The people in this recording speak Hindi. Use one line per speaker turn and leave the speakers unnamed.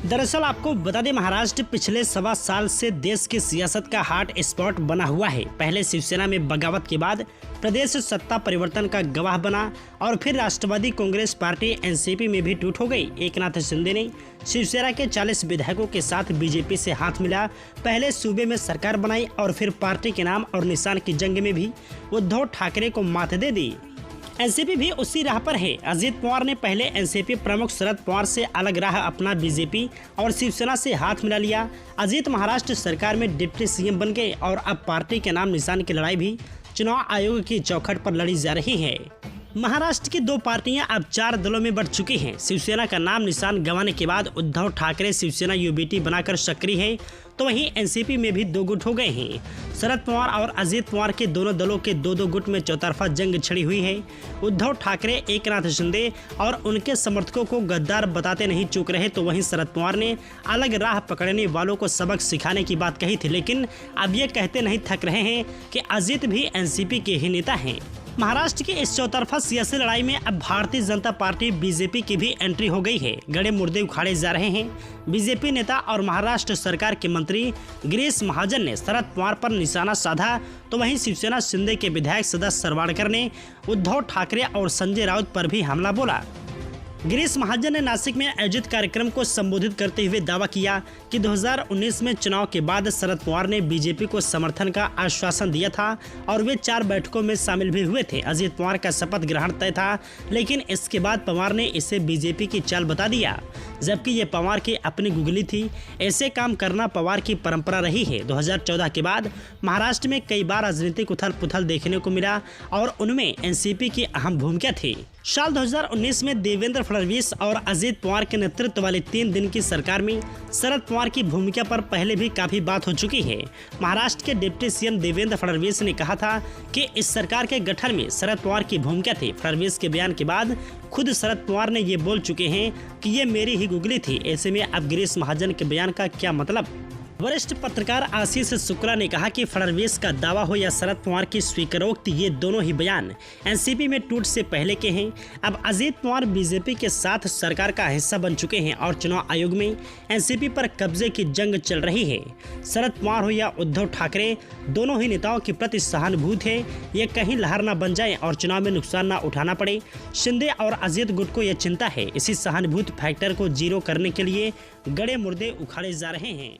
दरअसल आपको बता दें, महाराष्ट्र पिछले 1.25 साल से देश की सियासत का हॉट स्पॉट बना हुआ है। पहले शिवसेना में बगावत के बाद प्रदेश सत्ता परिवर्तन का गवाह बना और फिर राष्ट्रवादी कांग्रेस पार्टी एनसीपी में भी टूट हो गई। एकनाथ शिंदे ने शिवसेना के 40 विधायकों के साथ बीजेपी से हाथ मिला, पहले सूबे में सरकार बनाई और फिर पार्टी के नाम और निशान की जंग में भी उद्धव ठाकरे को मात दे दी। एनसीपी भी उसी राह पर है। अजित पवार ने पहले एनसीपी प्रमुख शरद पवार से अलग राह अपना बीजेपी और शिवसेना से हाथ मिला लिया। अजित महाराष्ट्र सरकार में डिप्टी सीएम बन गए और अब पार्टी के नाम निशान की लड़ाई भी चुनाव आयोग की चौखट पर लड़ी जा रही है। महाराष्ट्र की दो पार्टियां अब 4 दलों में बढ़ चुकी हैं। शिवसेना का नाम निशान गंवाने के बाद उद्धव ठाकरे शिवसेना यूबीटी बनाकर सक्रिय है, तो वहीं एनसीपी में भी 2 गुट हो गए हैं। शरद पवार और अजित पवार के दोनों दलों के 2-2 गुट में चौतरफा जंग छिड़ी हुई है। उद्धव ठाकरे एकनाथ शिंदे और उनके समर्थकों को गद्दार बताते नहीं चूक रहे, तो वहीं शरद पवार ने अलग राह पकड़ने वालों को सबक सिखाने की बात कही थी, लेकिन अब ये कहते नहीं थक रहे हैं कि अजित भी एनसीपी के ही नेता हैं। महाराष्ट्र की इस चौतरफा सियासी लड़ाई में अब भारतीय जनता पार्टी बीजेपी की भी एंट्री हो गई है। गड़े मुर्दे उखाड़े जा रहे हैं। बीजेपी नेता और महाराष्ट्र सरकार के मंत्री गिरीश महाजन ने शरद पवार पर निशाना साधा, तो वहीं शिवसेना शिंदे के विधायक सदस्य सरवाड़कर ने उद्धव ठाकरे और संजय राउत पर भी हमला बोला। गिरीश महाजन ने नासिक में आयोजित कार्यक्रम को संबोधित करते हुए दावा किया कि 2019 में चुनाव के बाद शरद पवार ने बीजेपी को समर्थन का आश्वासन दिया था और वे 4 बैठकों में शामिल भी हुए थे। अजित पवार का शपथ ग्रहण तय था, लेकिन इसके बाद पवार ने इसे बीजेपी की चाल बता दिया, जबकि ये पवार की अपनी गुगली थी। ऐसे काम करना पवार की परंपरा रही है। 2014 के बाद महाराष्ट्र में कई बार राजनीतिक उथल पुथल देखने को मिला और उनमें एनसीपी की अहम भूमिका थी। साल 2019 में देवेंद्र फडणवीस और अजित पवार के नेतृत्व वाली 3 दिन की सरकार में शरद पवार की भूमिका पर पहले भी काफी बात हो चुकी है। महाराष्ट्र के डिप्टी सीएम देवेंद्र फडणवीस ने कहा था कि इस सरकार के गठन में शरद पवार की भूमिका थी। फडणवीस के बयान के बाद खुद शरद पवार ने ये बोल चुके हैं कि ये मेरी ही गुगली थी। ऐसे में अब गिरीश महाजन के बयान का क्या मतलब? वरिष्ठ पत्रकार आशीष शुक्ला ने कहा कि फडणवीस का दावा हो या शरद पवार की स्वीकारोक्ति, ये दोनों ही बयान एनसीपी में टूट से पहले के हैं। अब अजित पवार बीजेपी के साथ सरकार का हिस्सा बन चुके हैं और चुनाव आयोग में एनसीपी पर कब्जे की जंग चल रही है। शरद पवार हो या उद्धव ठाकरे, दोनों ही नेताओं के प्रति सहानुभूति है। ये कहीं लहर न बन जाए और चुनाव में नुकसान न उठाना पड़े। शिंदे और अजित गुट को यह चिंता है। इसी सहानुभूति फैक्टर को जीरो करने के लिए गड़े मुर्दे उखाड़े जा रहे हैं।